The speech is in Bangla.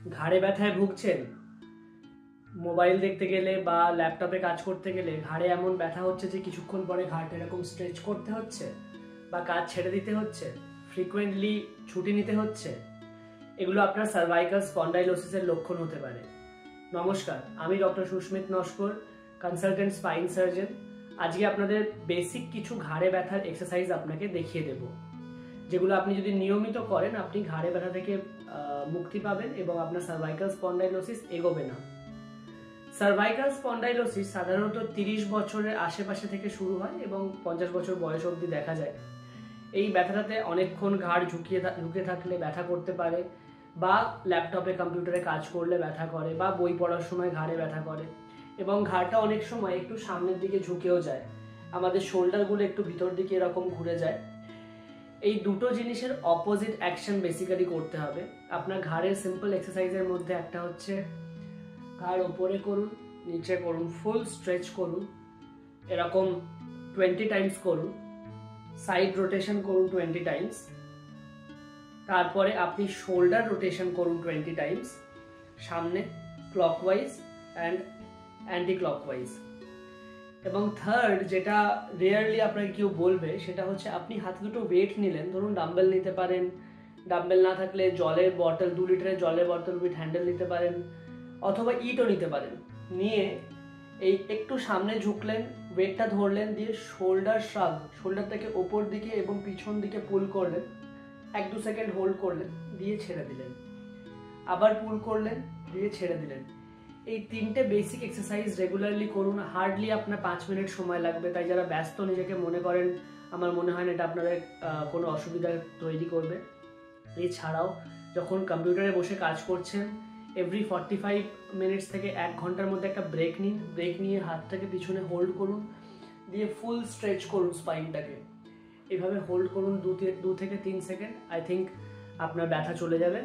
ঘাড়ে ব্যথায় ভুগছেন, মোবাইল দেখতে গেলে বা ল্যাপটপে কাজ করতে গেলে ঘাড়ে এমন ব্যথা হচ্ছে যে কিছুক্ষণ পরে ঘাড়টা এরকম স্ট্রেচ করতে হচ্ছে বা কাজ ছেড়ে দিতে হচ্ছে, ফ্রিকোয়েন্টলি ছুটি নিতে হচ্ছে, এগুলো আপনার সার্ভাইকাল স্পন্ডাইলোসিসের লক্ষণ হতে পারে। নমস্কার, আমি doctor Susmit Naskar, consultant spine surgeon. আজকে আপনাদের বেসিক কিছু ঘাড়ে ব্যথার এক্সারসাইজ আপনাকে দেখিয়ে দেব, যেগুলো আপনি যদি নিয়মিত করেন আপনি ঘাড়ে ব্যথা থেকে মুক্তি পাবেন এবং আপনার সার্ভাইকাল স্পন্ডাইলোসিস এগোবে না। সার্ভাইকাল স্পন্ডাইলোসিস সাধারণত 30 বছরের আশেপাশে থেকে শুরু হয় এবং 50 বছর বয়স অবধি দেখা যায়। এই ব্যথাটাতে অনেকক্ষণ ঘাড় ঝুঁকে থাকলে ব্যথা করতে পারে, বা ল্যাপটপে কম্পিউটারে কাজ করলে ব্যথা করে, বা বই পড়ার সময় ঘাড়ে ব্যথা করে, এবং ঘাড়টা অনেক সময় একটু সামনের দিকে ঝুঁকেও যায়, আমাদের শোল্ডারগুলো একটু ভিতর দিকে এরকম ঘুরে যায়। এই দুটো জিনিসের অপোজিট অ্যাকশন বেসিক্যালি করতে হবে। আপনার ঘাড়ের সিম্পল এক্সারসাইজের মধ্যে একটা হচ্ছে ঘাড় ওপরে করুন, নিচে করুন, ফুল স্ট্রেচ করুন, এরকম 20 টাইমস করুন, সাইড রোটেশন করুন 20 টাইমস, তারপরে আপনি শোল্ডার রোটেশন করুন 20 টাইমস, সামনে ক্লকওয়াইজ অ্যান্ড অ্যান্টি ক্লকওয়াইজ। এবং থার্ড, যেটা রেয়ারলি আপনাকে কেউ বলবে, সেটা হচ্ছে আপনি হাতে দুটো ওয়েট নিলেন, ধরুন ডাম্বেল নিতে পারেন, ডাম্বেল না থাকলে জলের বটল, 2 লিটারের জলের বটল উইথ হ্যান্ডেল নিতে পারেন, অথবা ইটও নিতে পারেন। নিয়ে এই একটু সামনে ঝুঁকলেন, ওয়েটটা ধরলেন, দিয়ে শোল্ডার শ্রাগ, শোল্ডারটাকে ওপর দিকে এবং পিছন দিকে পুল করলেন, 1-2 সেকেন্ড হোল্ড করলেন, দিয়ে ছেড়ে দিলেন, আবার পুল করলেন, দিয়ে ছেড়ে দিলেন। এই 3টে বেসিক এক্সারসাইজ রেগুলারলি করুন। হার্ডলি আপনার 5 মিনিট সময় লাগবে, তাই যারা ব্যস্ত নিজেকে মনে করেন, আমার মনে হয় না এটা আপনাদের কোনো অসুবিধা তৈরি করবে। এছাড়াও যখন কম্পিউটারে বসে কাজ করছেন, এভরি 45 মিনিটস থেকে 1 ঘন্টার মধ্যে একটা ব্রেক নিন, ব্রেক নিয়ে হাতটাকে পিছনে হোল্ড করুন, দিয়ে ফুল স্ট্রেচ করুন স্পাইনটাকে, এভাবে হোল্ড করুন 2 থেকে 3 সেকেন্ড। আই থিঙ্ক আপনার ব্যথা চলে যাবে।